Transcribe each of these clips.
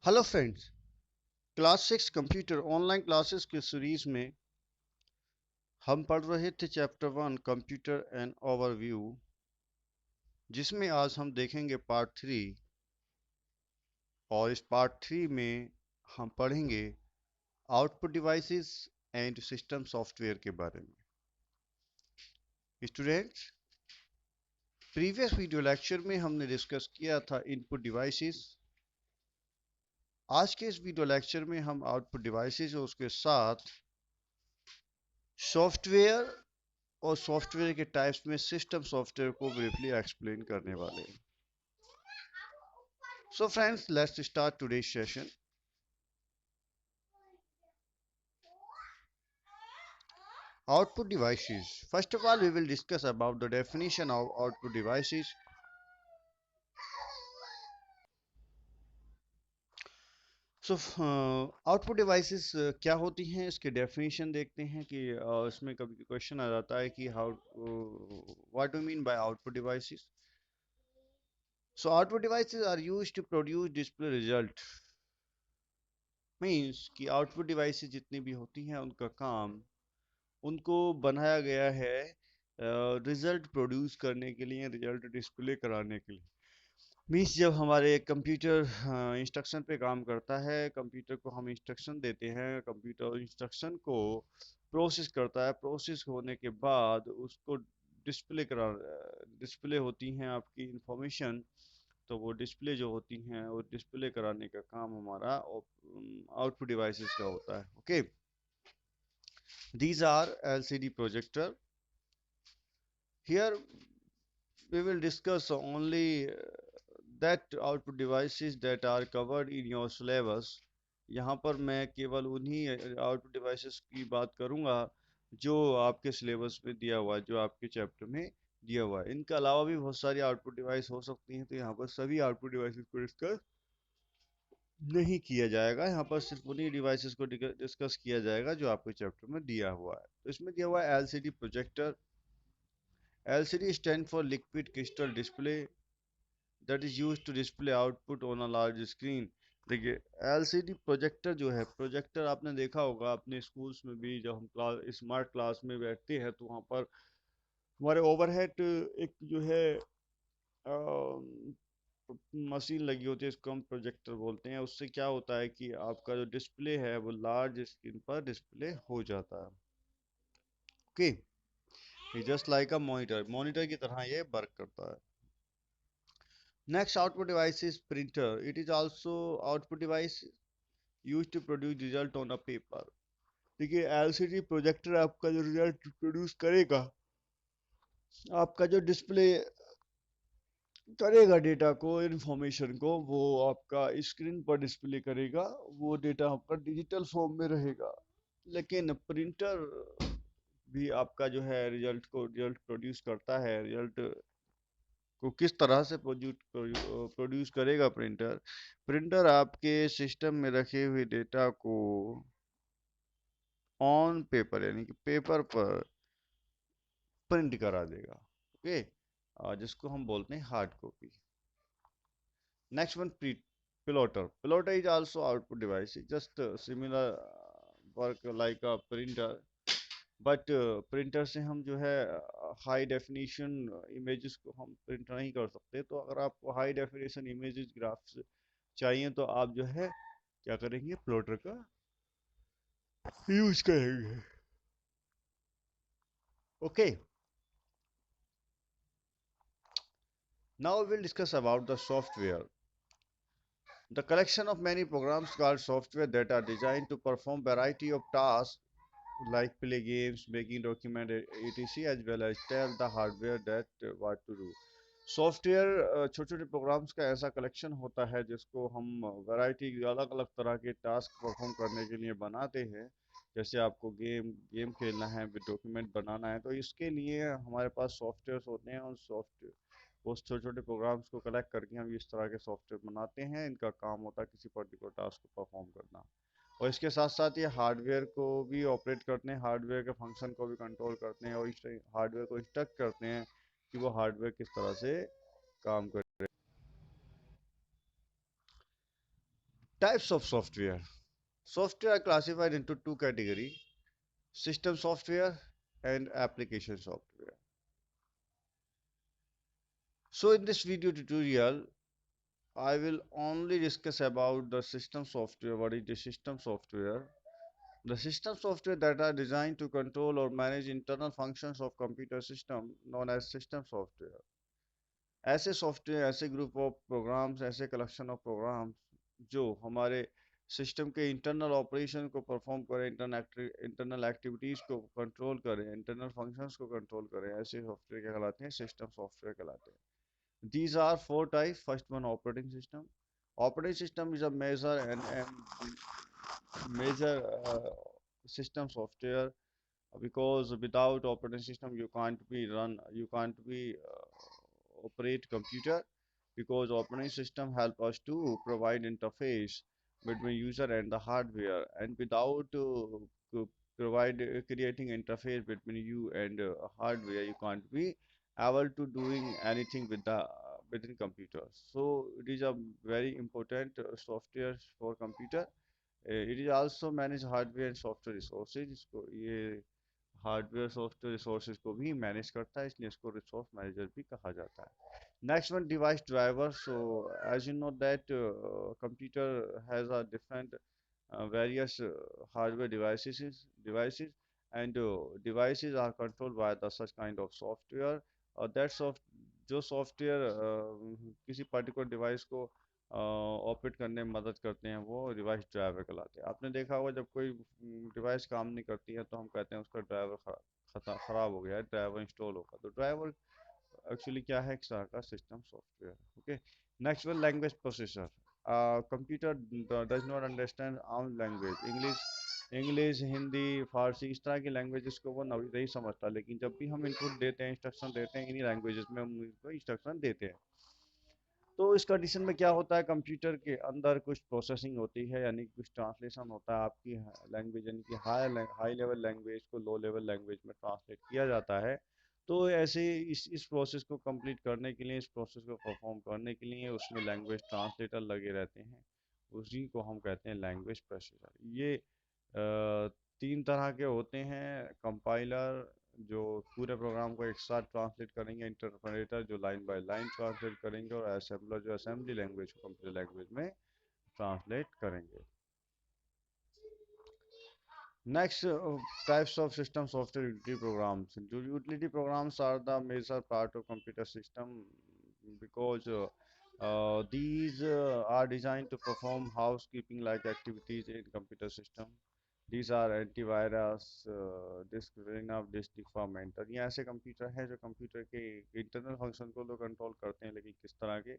Hello friends, class 6 computer online classes के series में हम पढ़ रहे थे चैप्टर 1 कंप्यूटर एंड ओवरव्यू, जिसमें आज हम देखेंगे पार्ट 3। और इस पार्ट 3 में हम पढ़ेंगे output devices and system software के बारे में। स्टूडेंट्स, प्रीवियस वीडियो लेक्चर में हमने डिस्कस किया था इनपुट डिवाइसेस। आज के इस वीडियो लेक्चर में हम आउटपुट डिवाइसेस और उसके साथ सॉफ्टवेयर और सॉफ्टवेयर के टाइप्स में सिस्टम सॉफ्टवेयर को ब्रीफली एक्सप्लेन करने वाले हैं। So friends, let's start today's session. Output devices. First of all, we will discuss about the definition of output devices. So, output devices क्या होती हैं, इसके डेफिनेशन देखते हैं कि इसमें कभी क्वेश्चन आ जाता है कि how what do mean by output devices. So output devices are used to produce display result. Means कि आउटपुट डिवाइसेस जितनी भी होती हैं उनका काम, उनको बनाया गया है रिजल्ट प्रोड्यूस करने के लिए, रिजल्ट डिस्प्ले कराने के लिए। मीन्स जब हमारे कंप्यूटर इंस्ट्रक्शन पे काम करता है, कंप्यूटर को हम इंस्ट्रक्शन देते हैं, कंप्यूटर इंस्ट्रक्शन को प्रोसेस करता है, प्रोसेस होने के बाद उसको डिस्प्ले होती हैं आपकी इंफॉर्मेशन। तो वो डिस्प्ले जो होती हैं वो डिस्प्ले कराने का काम हमारा आउटपुट डिवाइसेस का होता है। Okay, these are LCD projector. Here we will discuss only that output devices that are covered in your syllabus. यहाँ पर मैं केवल उन्हीं आउटपुट डिवाइसेस की बात करूँगा जो आपके सिलेबस में दिया हुआ है, जो आपके चैप्टर में दिया हुआ है। इनके अलावा भी बहुत सारी आउटपुट डिवाइस हो सकती हैं, तो यहाँ पर सभी आउटपुट डिवाइसेस को डिस्कस नहीं किया जाएगा। यहाँ पर सिर्फ उन्हीं डिवाइसेस को डिस्कस किया जाएगा जो आपके चैप्टर में दिया हुआ है। तो इसमें दिया हुआ है LCD projector. LCD stand for liquid crystal display that is used to display output on a large screen। देखिए, LCD प्रोजेक्टर जो है, प्रोजेक्टर आपने देखा होगा अपने स्कूल्स में भी, जब हम क्लास स्मार्ट क्लास में बैठते हैं तो वहाँ पर हमारे ओवरहेड एक जो है मशीन लगी होती है, इसको हम प्रोजेक्टर बोलते हैं। उससे क्या होता है कि आपका जो डिस्प्ले है वो लार्ज स्क्रीन पर डिस्प्ले हो जाता है। Okay, just like a monitor, monitor की तरह ये वर्क करता है। Next output device is printer. It is also output device used to produce result on a paper. देखिए, LCD प्रोजेक्टर आपका जो रिजल्ट प्रोड्यूस करेगा, आपका जो डिस्प्ले करेगा डेटा को, इंफॉर्मेशन को, वो आपका स्क्रीन पर डिस्प्ले करेगा। वो डेटा आपका डिजिटल फॉर्म में रहेगा। लेकिन प्रिंटर भी आपका जो है रिजल्ट प्रोड्यूस करता है। रिजल्ट को किस तरह से प्रोड्यूस करेगा प्रिंटर? प्रिंटर आपके सिस्टम में रखे हुए डेटा को ऑन पेपर, यानी कि पेपर पर प्रिंट करा देगा। ओके, जिसको हम बोलते हैं hard copy. Next one, plotter. Plotter is also output device, just similar work like a printer. But printer से हम जो है हाई डेफिनेशन इमेजेस को हम प्रिंट नहीं कर सकते। तो अगर आपको हाई डेफिनेशन इमेजेस ग्राफ्स चाहिए तो आप जो है क्या करेंगे, प्लॉटर का यूज करेंगे। Okay, now we will discuss about the software. The collection of many programs called software that are designed to perform variety of tasks like play games, making document, etc., as well as tell the hardware that what to do. Software छोटे छोटे programmes का ऐसा collection होता है जिसको हम variety अलग अलग तरह के टास्क परफॉर्म करने के लिए बनाते हैं। जैसे आपको गेम खेलना है, डॉक्यूमेंट बनाना है, तो इसके लिए हमारे पास सॉफ्टवेयर होते हैं। और सॉफ्टवेयर उस छोटे छोटे प्रोग्राम्स को कलेक्ट करके हम इस तरह के सॉफ्टवेयर बनाते हैं। इनका काम होता है किसी पर्टिकुलर टास्क को परफॉर्म करना। और इसके साथ साथ ये हार्डवेयर को भी ऑपरेट करते हैं, हार्डवेयर के फंक्शन को भी कंट्रोल करते हैं, और इस हार्डवेयर को इंस्ट्रक्ट करते हैं कि वो हार्डवेयर किस तरह से काम करे। Types of software. Software are classified into two categories: system software and application software. So in this video tutorial, I will only discuss about the system software. What is the system software? The system software that are designed to control or manage internal functions of computer system known as system software. ऐसे software, ऐसे group of programs, ऐसे collection of programs जो हमारे system के internal operation को perform करें, internal activities को control करें, इंटरनल फंक्शंस को कंट्रोल करें, ऐसे सॉफ्टवेयर क्या कहलाते हैं? सिस्टम सॉफ्टवेयर कहलाते हैं. These are four types. First one, operating system. Operating system is a major system software, because without operating system you can't be operate computer, because operating system help us to provide interface between user and the hardware, and without provide creating interface between you and hardware, you can't be able to doing anything with the within computer. So it is a very important software for computer. It is also manage hardware and software resources. इसको ये hardware software resources को भी manage करता है, इसलिए इसको resource manager भी कहा जाता है. Next one, device driver. So as you know that computer has a different various hardware devices, and devices are controlled by the such kind of software. That soft जो software किसी particular device को operate करने में मदद करते हैं, वो device driver कहलाते हैं. आपने देखा होगा जब कोई डिवाइस काम नहीं करती है तो हम कहते हैं उसका ड्राइवर खराब हो गया है, ड्राइवर इंस्टॉल होगा. तो ड्राइवर एक्चुअली क्या है? एक तरह का system software. Okay. Next one, language processor. Computer does not understand आउन लैंग्वेज. इंग्लिश, हिंदी, फारसी, इस तरह की लैंग्वेजेस को वो नहीं समझता, लेकिन जब भी हम इनपुट देते हैं, इंस्ट्रक्शन देते हैं, इन्हीं लैंग्वेजेस में हम इनको इंस्ट्रक्शन देते हैं. तो इस कंडीशन में क्या होता है? कंप्यूटर के अंदर कुछ प्रोसेसिंग होती है, यानी कुछ ट्रांसलेशन होता है. आपकी लैंग्वेज यानी कि हाई लेवल लैंग्वेज को लो लेवल लैंग्वेज में ट्रांसलेट किया जाता है. तो ऐसे इस प्रोसेस को कंप्लीट करने के लिए, इस प्रोसेस को परफॉर्म करने के लिए उसमें लैंग्वेज ट्रांसलेटर लगे रहते हैं. उसी को हम कहते हैं लैंग्वेज प्रोसेसर. ये तीन तरह के होते हैं: कंपाइलर जो पूरे प्रोग्राम को एक साथ ट्रांसलेट करेंगे, इंटरप्रेटर जो लाइन बाय लाइन ट्रांसलेट करेंगे, और असेंबलर जो असेंबली लैंग्वेज को कंप्यूटर लैंग्वेज में ट्रांसलेट करेंगे. Next, types of system software utility programs. Utility programs are the major part of computer system, because these are designed to perform housekeeping like activities in computer system. These are antivirus, disk cleanup, disk deferment. ये ऐसे computer हैं जो computer के internal function को तो control करते हैं, लेकिन किस तरह के?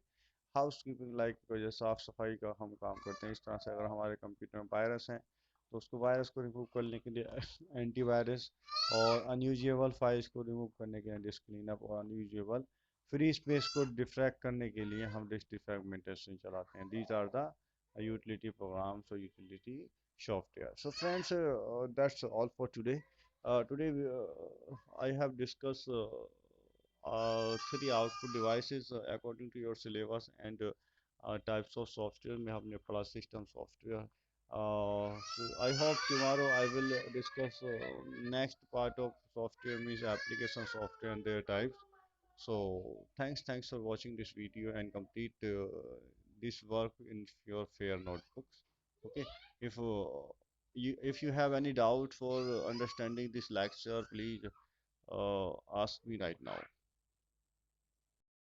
हाउस कीपिंग लाइक, जो साफ सफाई का हम काम करते हैं, इस तरह से अगर हमारे कंप्यूटर में वायरस हैं तो उसको वायरस को रिमूव करने के लिए एंटीवायरस, और अनयूजेबल फाइल्स को रिमूव करने के लिए डिस्क क्लीनअप, और अनयूजेबल फ्री स्पेस को डिफ्रैक्ट करने के लिए हम डिस्क डिफ्रैगमेंटेशन चलाते हैं. These are the utility programs or utility software. So friends, that's all for today. Today I have discussed three output devices according to your syllabus, and types of software में हमने पढ़ा system software. So I hope tomorrow I will discuss next part of software, means application software and their types. So thanks for watching this video, and complete this work in your fair notebooks. Okay. If if you have any doubt for understanding this lecture, please ask me right now.